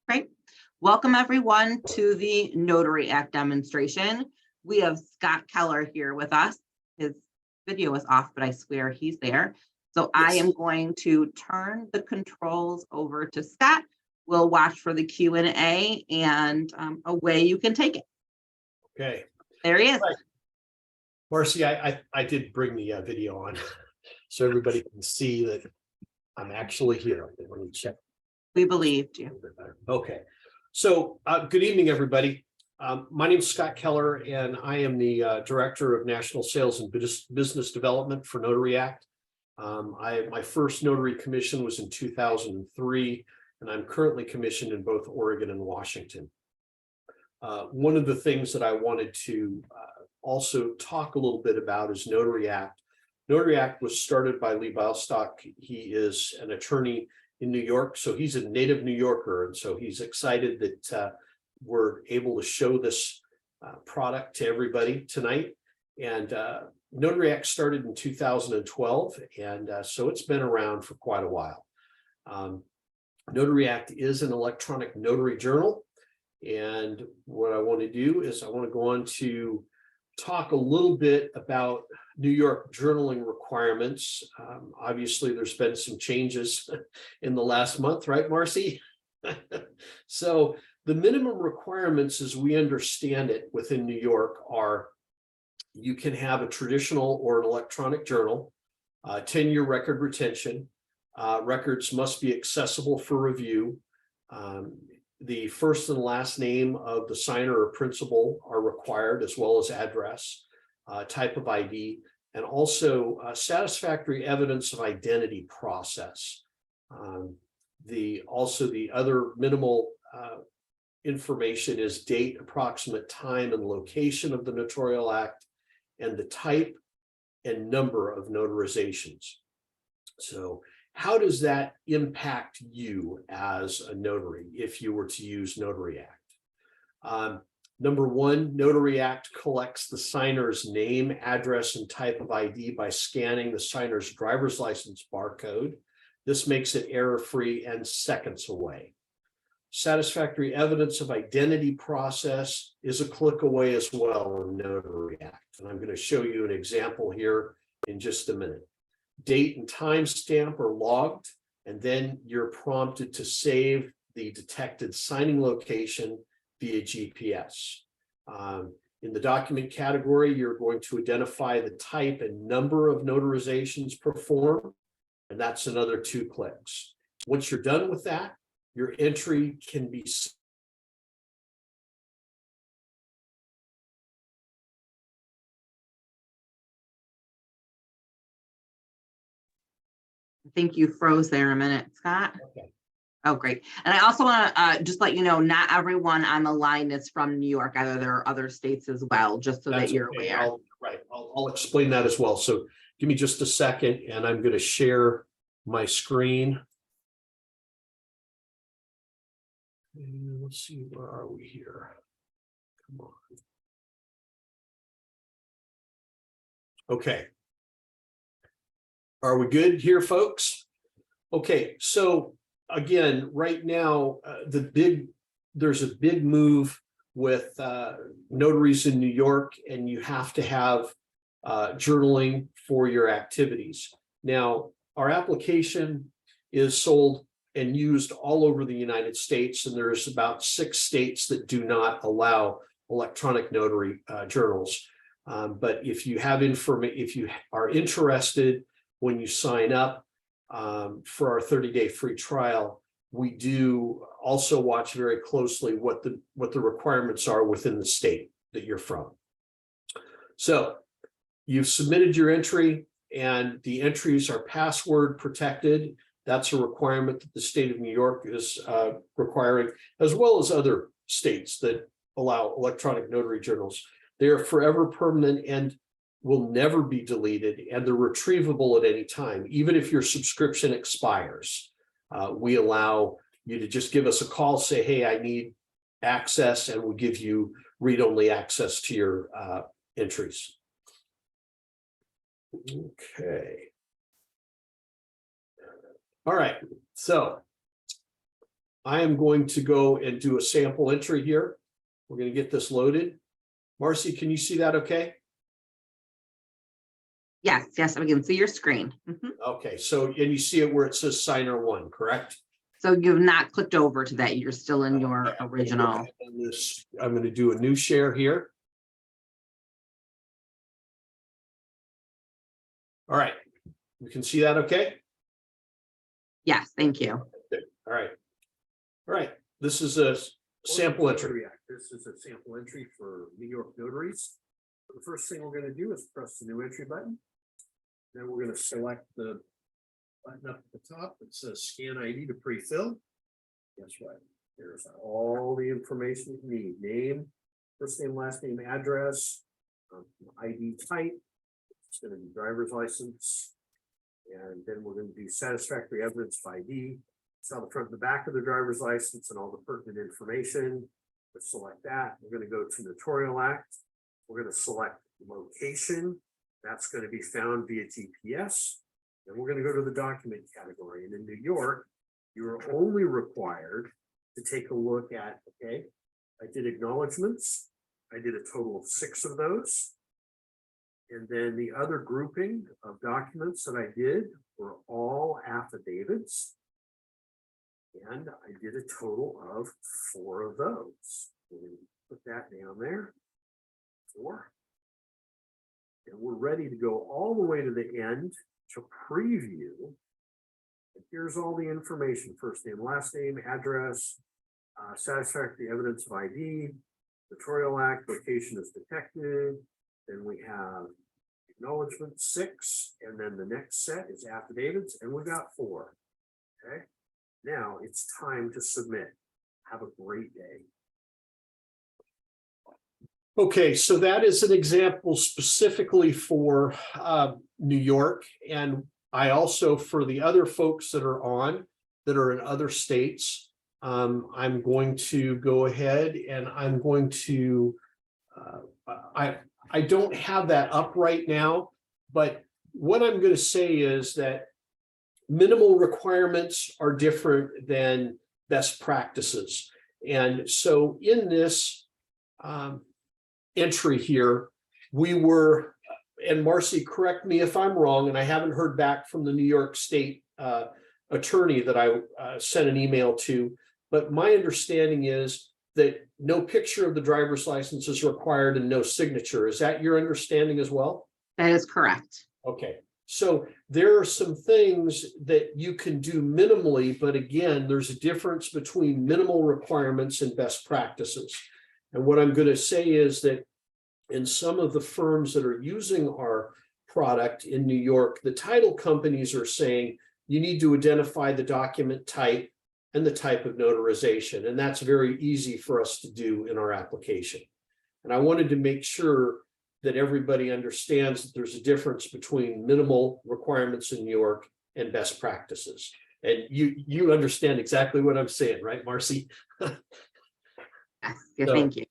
Great. Welcome everyone to the Notary Act demonstration. We have Scott Keller here with us. His video is off, but I swear he's there. So I am going to turn the controls over to Scott. We'll watch for the Q&A and away you can take it. Okay. There he is. Right. Marcy, I did bring the video on so everybody can see that I'm actually here. Let me check. We believed you. Okay. So good evening, everybody. My name is Scott Keller, and I am the Director of National Sales and Business Development for Notary Act. My first notary commission was in 2003, and I'm currently commissioned in both Oregon and Washington. One of the things that I wanted to also talk a little bit about is Notary Act. Notary Act was started by Lee Bostock. He is an attorney in New York, so he's a native New Yorker, and so he's excited that we're able to show this product to everybody tonight. And Notary Act started in 2012, and so it's been around for quite a while. Notary Act is an electronic notary journal, and what I want to do is I want to go on to talk a little bit about New York journaling requirements. Obviously, there's been some changes in the last month, right, Marcy? So the minimum requirements, as we understand it within New York, are you can have a traditional or an electronic journal, 10-year record retention. Records must be accessible for review. The first and last name of the signer or principal are required, as well as address, type of ID, and also satisfactory evidence of identity process. The other minimal information is date, approximate time, and location of the notarial act, and the type and number of notarizations. So how does that impact you as a notary if you were to use Notary Act? Number one, Notary Act collects the signer's name, address, and type of ID by scanning the signer's driver's license barcode. This makes it error-free and seconds away. Satisfactory evidence of identity process is a click away as well in Notary Act. And I'm going to show you an example here in just a minute. Date and time stamp are logged, and then you're prompted to save the detected signing location via GPS. In the document category, you're going to identify the type and number of notarizations performed, and that's another 2 clicks. Once you're done with that, your entry can be I think you froze there a minute, Scott. okay. Oh, great. And I also want to just let you know, not everyone on the line is from New York. Either there are other states as well, just so that you're aware. I'll explain that as well. So give me just a second, and I'm going to share my screen. And let's see, where are we here? Come on. Okay. Are we good here, folks? Okay, so again, right now, there's a big move with notaries in New York, and you have to have journaling for your activities. Now, our application is sold and used all over the United States, and there's about 6 states that do not allow electronic notary journals. But if you are interested, when you sign up for our 30-day free trial, we do also watch very closely what the requirements are within the state that you're from. So you've submitted your entry, and the entries are password protected. That's a requirement that the state of New York is requiring, as well as other states that allow electronic notary journals. They are forever permanent and will never be deleted, and they're retrievable at any time. Even if your subscription expires, we allow you to just give us a call, say, hey, I need access, and we'll give you read-only access to your entries. Okay. All right, so I am going to go and do a sample entry here. We're going to get this loaded. Marcy, can you see that okay? Yes, yes, I can see your screen. Mhm. Okay, so, and you see it where it says signer one, correct? So you've not clicked over to that. You're still in your Okay, I'm gonna go original. ahead on this. I'm going to do a new share here. All right, you can see that okay? Yes, thank you. All right. All right, this is a sample entry. Notary Act. This is a sample entry for New York notaries. The first thing we're going to do is press the new entry button. Then we're going to select the button up at the top that says scan ID to pre-fill. Guess what? There's all the information you need: name, first name, last name, address, ID type. It's going to be driver's license. And then we're going to do satisfactory evidence of ID. So the front and the back of the driver's license and all the pertinent information. Let's select that. We're going to go to Notary Act. We're going to select location. That's going to be found via GPS. Then we're going to go to the document category. And in New York, you are only required to take a look at, okay, I did acknowledgements. I did a total of 6 of those. And then the other grouping of documents that I did were all affidavits. And I did a total of 4 of those. We're going to put that down there. 4. And we're ready to go all the way to the end to preview. And here's all the information: first name, last name, address, satisfactory evidence of ID, Notary Act, location is detected. Then we have acknowledgement 6, and then the next set is affidavits, and we've got 4. Okay. Now it's time to submit. Have a great day. Okay, so that is an example specifically for New York. And I also, for the other folks that are on, that are in other states, I'm going to go ahead and I'm going to, I don't have that up right now, but what I'm going to say is that minimal requirements are different than best practices. And so in this entry here, we were, and Marcy, correct me if I'm wrong, and I haven't heard back from the New York State attorney that I sent an email to, but my understanding is that no picture of the driver's license is required and no signature. Is that your understanding as well? That is correct. Okay, so there are some things that you can do minimally, but again, there's a difference between minimal requirements and best practices. And what I'm going to say is that in some of the firms that are using our product in New York, the title companies are saying you need to identify the document type and the type of notarization. And that's very easy for us to do in our application. And I wanted to make sure that everybody understands that there's a difference between minimal requirements in New York and best practices. And you understand exactly what I'm saying, right, Marcy? Yes. Yeah, So, thank you.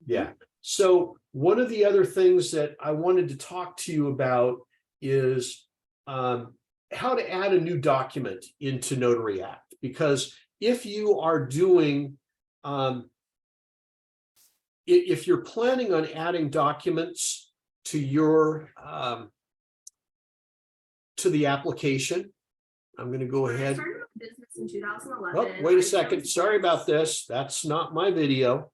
Yeah. So one of the other things that I wanted to talk to you about is how to add a new document into Notary Act. Because if you are doing, if you're planning on adding documents to your to the application, I'm going to go ahead. I started my business in 2011. Oh, wait a second. Sorry about this. That's not my video.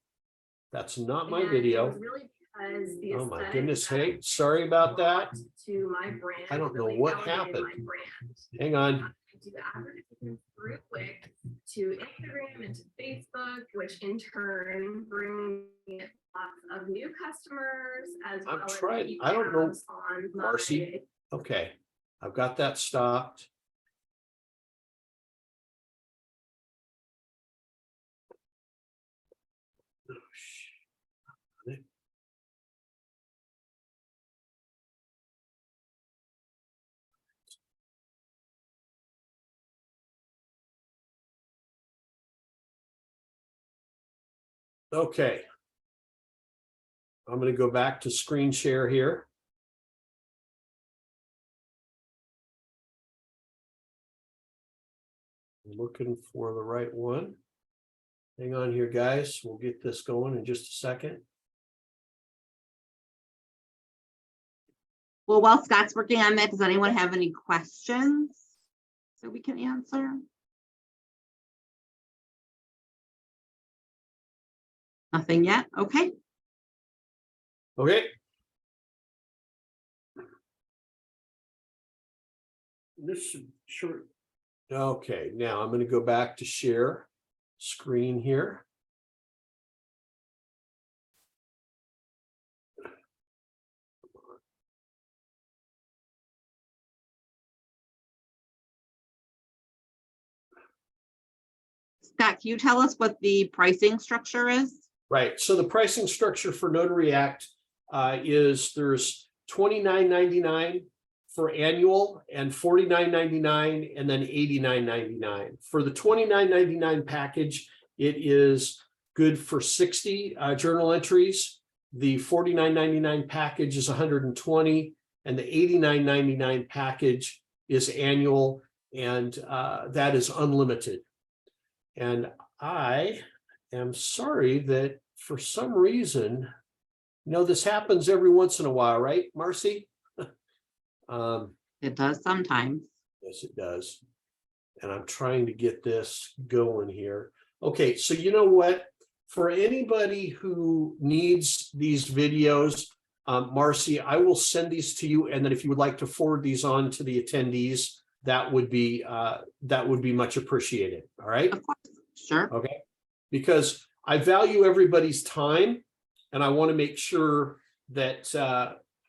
That's not my video. It was really because the Oh my aesthetic goodness. Hey, sorry about that. to my brand. I don't know really what validated happened. My brand. Hang on. I do advertising through Quick to Instagram and to Facebook, which in turn bring in lots of new customers as I'm well as trying. new I don't know, tabs on my Marcy. Okay, I've got that stopped. Okay. I'm going to go back to screen share here. I'm looking for the right one. Hang on here, guys. We'll get this going in just a second. Well, while Scott's working on that, does anyone have any questions that we can answer? Nothing yet? Okay. Okay. This should short. Okay, now I'm going to go back to share screen here. Scott, can you tell us what the pricing structure is? Right. So the pricing structure for Notary Act is there's $29.99 for annual and $49.99 and then $89.99. For the $29.99 package, it is good for 60 journal entries. The $49.99 package is 120, and the $89.99 package is annual, and that is unlimited. And I am sorry that for some reason, this happens every once in a while, right, Marcy? It does sometimes. Yes, it does. And I'm trying to get this going here. Okay, so you know what? For anybody who needs these videos, Marcy, I will send these to you, and then if you would like to forward these on to the attendees, that would be much appreciated. All right. Of course. Sure. Okay. Because I value everybody's time, and I want to make sure that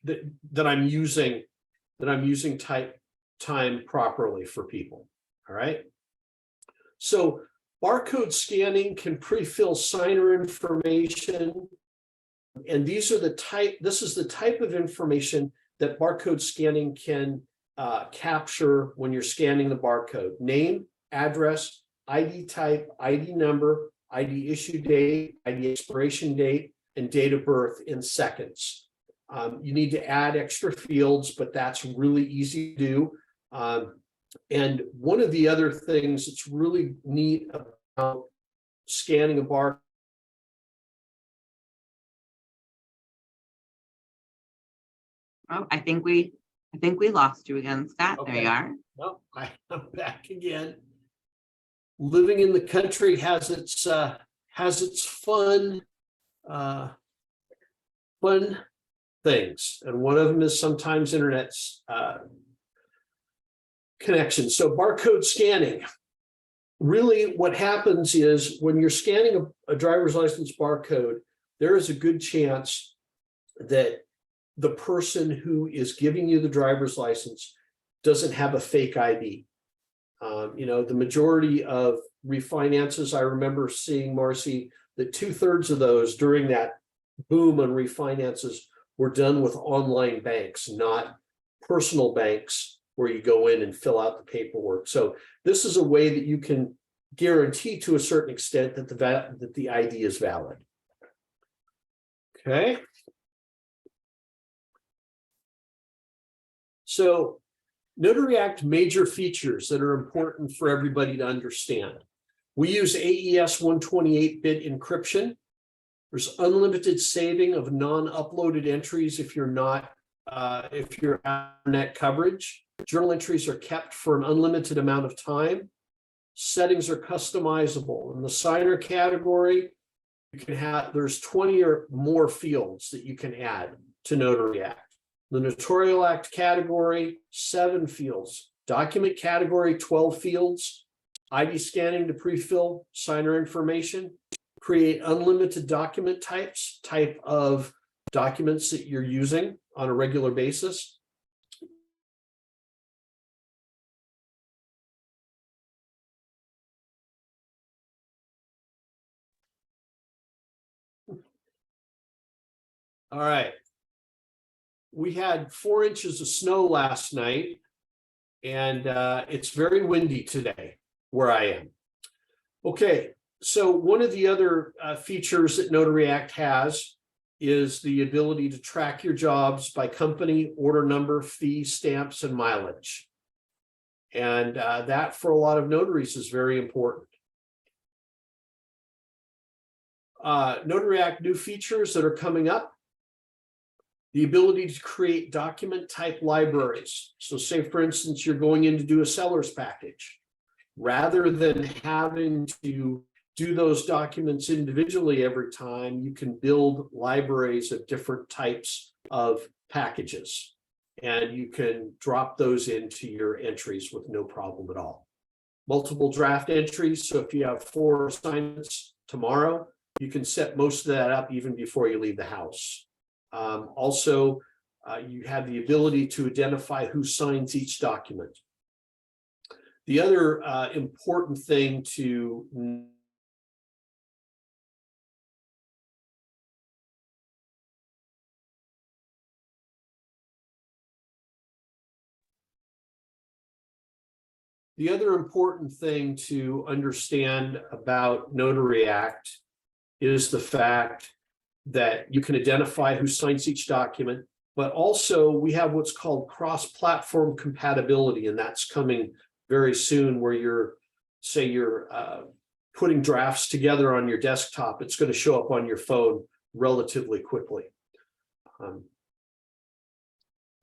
that I'm using time properly for people. All right. So barcode scanning can pre-fill signer information, and this is the type of information that barcode scanning can capture when you're scanning the barcode: name, address, ID type, ID number, ID issue date, ID expiration date, and date of birth in seconds. You need to add extra fields, but that's really easy to do. And one of the other things that's really neat about scanning a barcode. Oh, I think we lost you again, Scott. Okay. There you are. No, I'm back again. Living in the country has its fun things, and one of them is sometimes internet's connection. So barcode scanning. Really, what happens is when you're scanning a driver's license barcode, there is a good chance that the person who is giving you the driver's license doesn't have a fake ID. The majority of refinances, I remember seeing, Marcy, that 2/3 of those during that boom on refinances were done with online banks, not personal banks where you go in and fill out the paperwork. So this is a way that you can guarantee to a certain extent that the ID is valid. Okay. So Notary Act major features that are important for everybody to understand. We use AES 128-bit encryption. There's unlimited saving of non-uploaded entries if you're internet coverage. Journal entries are kept for an unlimited amount of time. Settings are customizable. In the signer category, there's 20 or more fields that you can add to Notary Act. The Notarial Act category, 7 fields. Document category, 12 fields. ID scanning to pre-fill signer information. Create unlimited document types, type of documents that you're using on a regular basis. All right. We had 4 inches of snow last night, and it's very windy today where I am. Okay, so one of the other features that Notary Act has is the ability to track your jobs by company, order number, fee, stamps, and mileage. And that for a lot of notaries is very important. Notary Act new features that are coming up. The ability to create document type libraries. So say, for instance, you're going in to do a seller's package. Rather than having to do those documents individually every time, you can build libraries of different types of packages. And you can drop those into your entries with no problem at all. Multiple draft entries. So if you have 4 assignments tomorrow, you can set most of that up even before you leave the house. Also, you have the ability to identify who signs each document. The other important thing to understand about Notary Act is the fact that you can identify who signs each document, but also we have what's called cross-platform compatibility, and that's coming very soon, where you're putting drafts together on your desktop. It's going to show up on your phone relatively quickly.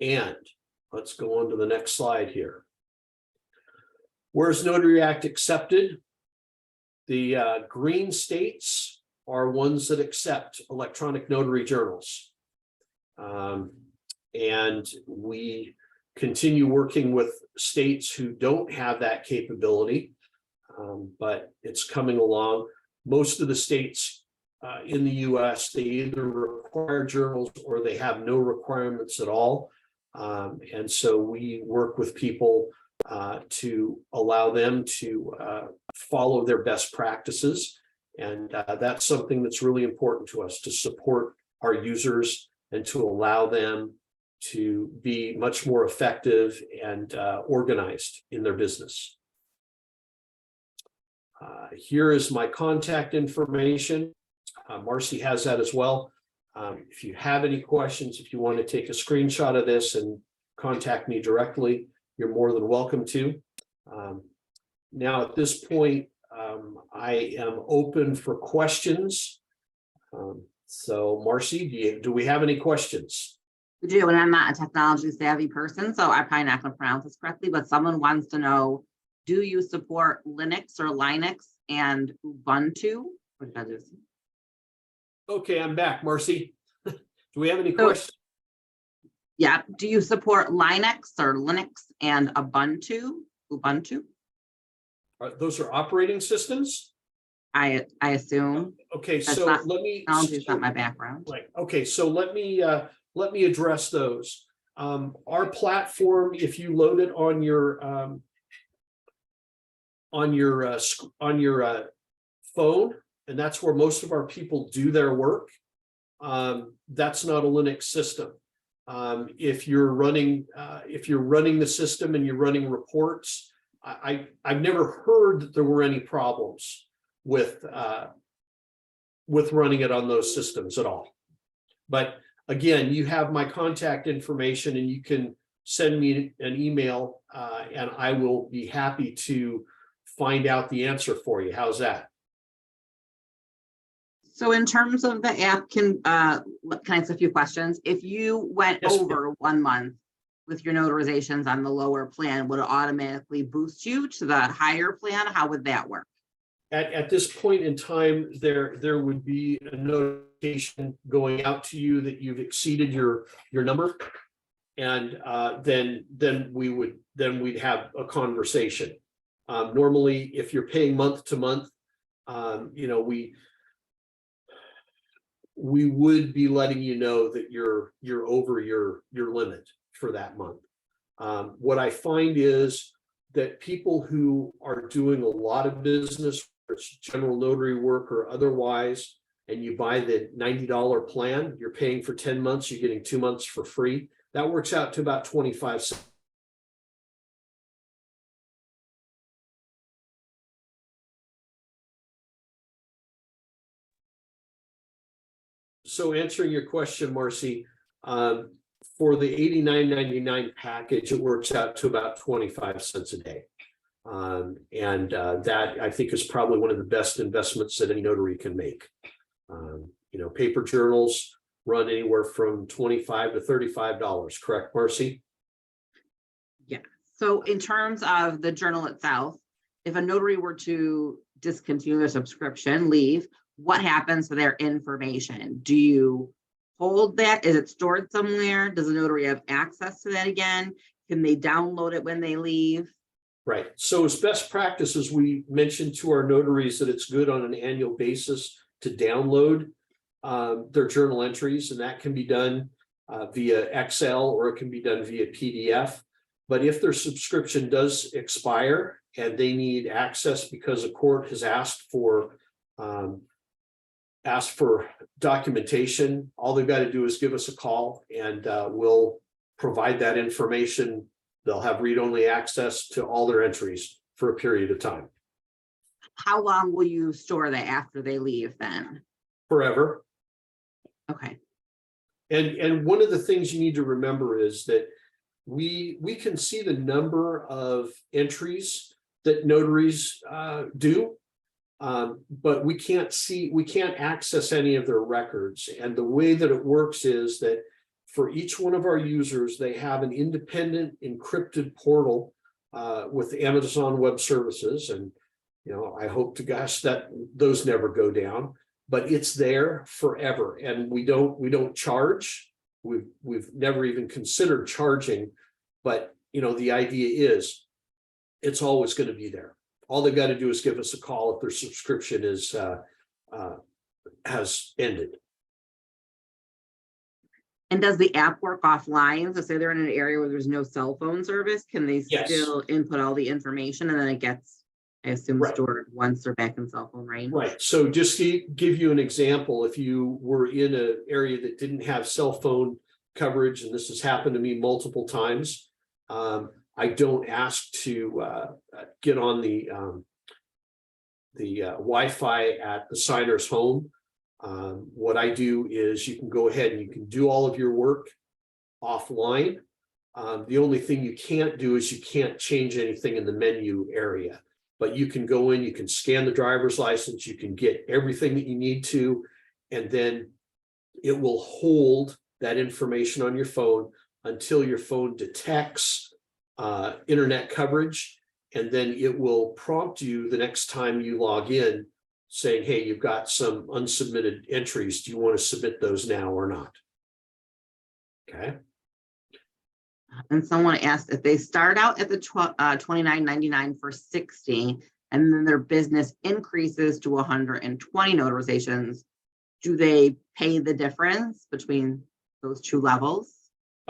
And let's go on to the next slide here. Where's Notary Act accepted? The green states are ones that accept electronic notary journals. And we continue working with states who don't have that capability, but it's coming along. Most of the states in the US, they either require journals or they have no requirements at all. And so we work with people to allow them to follow their best practices. And that's something that's really important to us, to support our users and to allow them to be much more effective and organized in their business. Here is my contact information. Marcy has that as well. If you have any questions, if you want to take a screenshot of this and contact me directly, you're more than welcome to. Now, at this point, I am open for questions. So Marcy, do we have any questions? We do, and I'm not a technology savvy person, so I'm probably not going to pronounce this correctly, but someone wants to know, do you support Linux or Linux and Ubuntu? What did I do? Okay, I'm back, Marcy. Do we have any questions? Yeah, do you support Linux or Linux and Ubuntu? Those are operating systems? I assume. Okay, That's so not- let me. Technology is not my background. Right. Okay, so let me address those. Our platform, if you load it on your phone, and that's where most of our people do their work, that's not a Linux system. If you're running the system and you're running reports, I've never heard that there were any problems with running it on those systems at all. But again, you have my contact information and you can send me an email and I will be happy to find out the answer for you. How's that? So in terms of the app, can I ask a few questions? If you went Yes, over 1 month with your notarizations on the lower plan, would it automatically boost you to the higher plan? How would that work? At this point in time, there would be a notification going out to you that you've exceeded your number, and then we'd have a conversation. Normally, if you're paying month to month, we would be letting you know that you're over your limit for that month. What I find is that people who are doing a lot of business, whether it's general notary work or otherwise, and you buy the $90 plan, you're paying for 10 months, you're getting 2 months for free. That works out to about 25 cents. So answering your question, Marcy, for the $89.99 package, it works out to about 25 cents a day. That I think is probably one of the best investments that any notary can make. Paper journals run anywhere from $25 to $35, correct, Marcy? Yeah. So in terms of the journal itself, if a notary were to discontinue their subscription, leave, what happens to their information? Do you hold that? Is it stored somewhere? Does the notary have access to that again? Can they download it when they leave? Right. So as best practices, we mentioned to our notaries that it's good on an annual basis to download their journal entries, and that can be done via Excel or it can be done via PDF. But if their subscription does expire and they need access because a court has asked for documentation, all they've got to do is give us a call and we'll provide that information. They'll have read-only access to all their entries for a period of time. How long will you store that after they leave then? Forever. Okay. And one of the things you need to remember is that we can see the number of entries that notaries do, but we can't access any of their records. And the way that it works is that for each one of our users, they have an independent encrypted portal with Amazon Web Services. And, I hope to gosh that those never go down, but it's there forever. And we don't charge. We've never even considered charging, but the idea is it's always going to be there. All they've got to do is give us a call if their subscription has ended. And does the app work offline? So say they're in an area where there's no cell phone service, can they Yes. still input all the information and then it gets, I assume, Right. stored once they're back in cell phone range? Right. So just to give you an example, if you were in an area that didn't have cell phone coverage, and this has happened to me multiple times, I don't ask to get on the Wi-Fi at the signer's home. What I do is you can go ahead and you can do all of your work offline. The only thing you can't do is you can't change anything in the menu area, but you can go in, you can scan the driver's license, you can get everything that you need to, and then it will hold that information on your phone until your phone detects internet coverage, and then it will prompt you the next time you log in saying, hey, you've got some unsubmitted entries. Do you want to submit those now or not? Okay. And someone asked if they start out at the $29.99 for 60, and then their business increases to 120 notarizations, do they pay the difference between those two levels?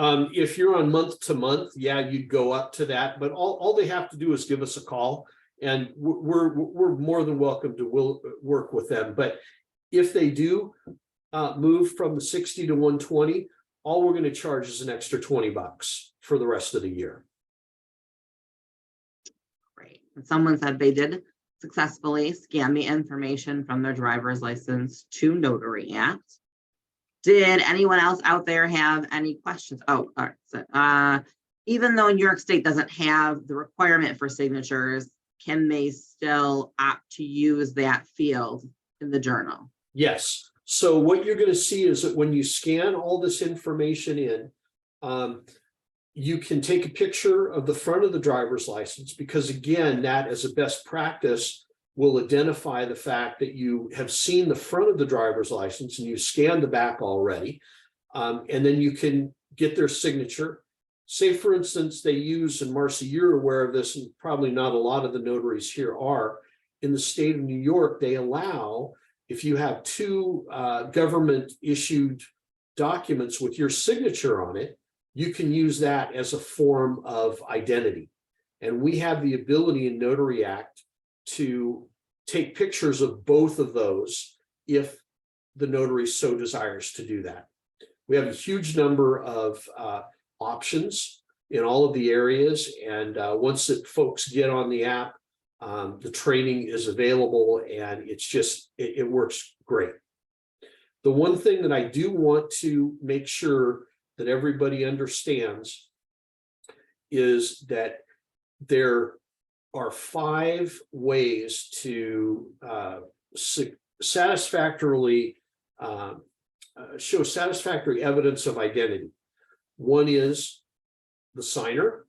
If you're on month to month, yeah, you'd go up to that, but all they have to do is give us a call, and we're more than welcome to work with them. But if they do move from the 60 to 120, all we're going to charge is an extra $20 for the rest of the year. Great. And someone said they did successfully scan the information from their driver's license to Notary Act. Did anyone else out there have any questions? Oh, all right. So, even though New York State doesn't have the requirement for signatures, can they still opt to use that field in the journal? Yes. So what you're going to see is that when you scan all this information in, you can take a picture of the front of the driver's license, because again, that as a best practice will identify the fact that you have seen the front of the driver's license and you scanned the back already. And then you can get their signature. Say, for instance, they use, and Marcy, you're aware of this, and probably not a lot of the notaries here are, in the state of New York, they allow, if you have two government issued documents with your signature on it, you can use that as a form of identity. And we have the ability in Notary Act to take pictures of both of those if the notary so desires to do that. We have a huge number of options in all of the areas, and once that folks get on the app, the training is available, and it's just it works great. The one thing that I do want to make sure that everybody understands is that there are 5 ways to satisfactorily show satisfactory evidence of identity. One is the signer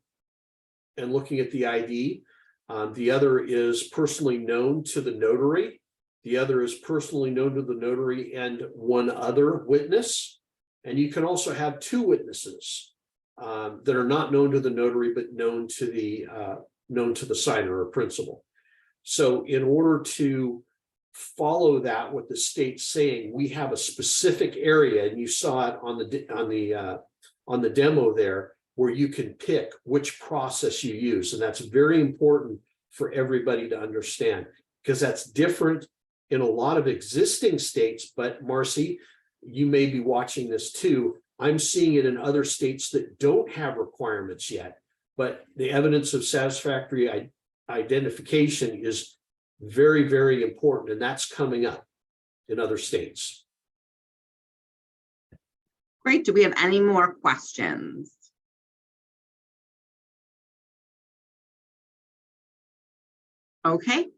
and looking at the ID. The other is personally known to the notary. The other is personally known to the notary and one other witness. And you can also have two witnesses that are not known to the notary, but known to the signer or principal. So in order to follow that, what the state's saying, we have a specific area, and you saw it on the demo there, where you can pick which process you use. And that's very important for everybody to understand, because that's different in a lot of existing states. But Marcy, you may be watching this too. I'm seeing it in other states that don't have requirements yet, but the evidence of satisfactory identification is very, very important, and that's coming up in other states. Great. Do we have any more questions? Okay.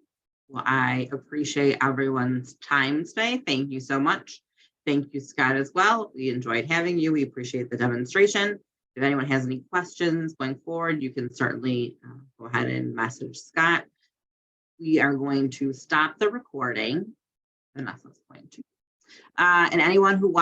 Well, I appreciate everyone's time today. Thank you so much. Thank you, Scott, as well. We enjoyed having you. We appreciate the demonstration. If anyone has any questions going forward, you can certainly go ahead and message Scott. We are going to stop the recording. Vanessa's going to. And anyone who wants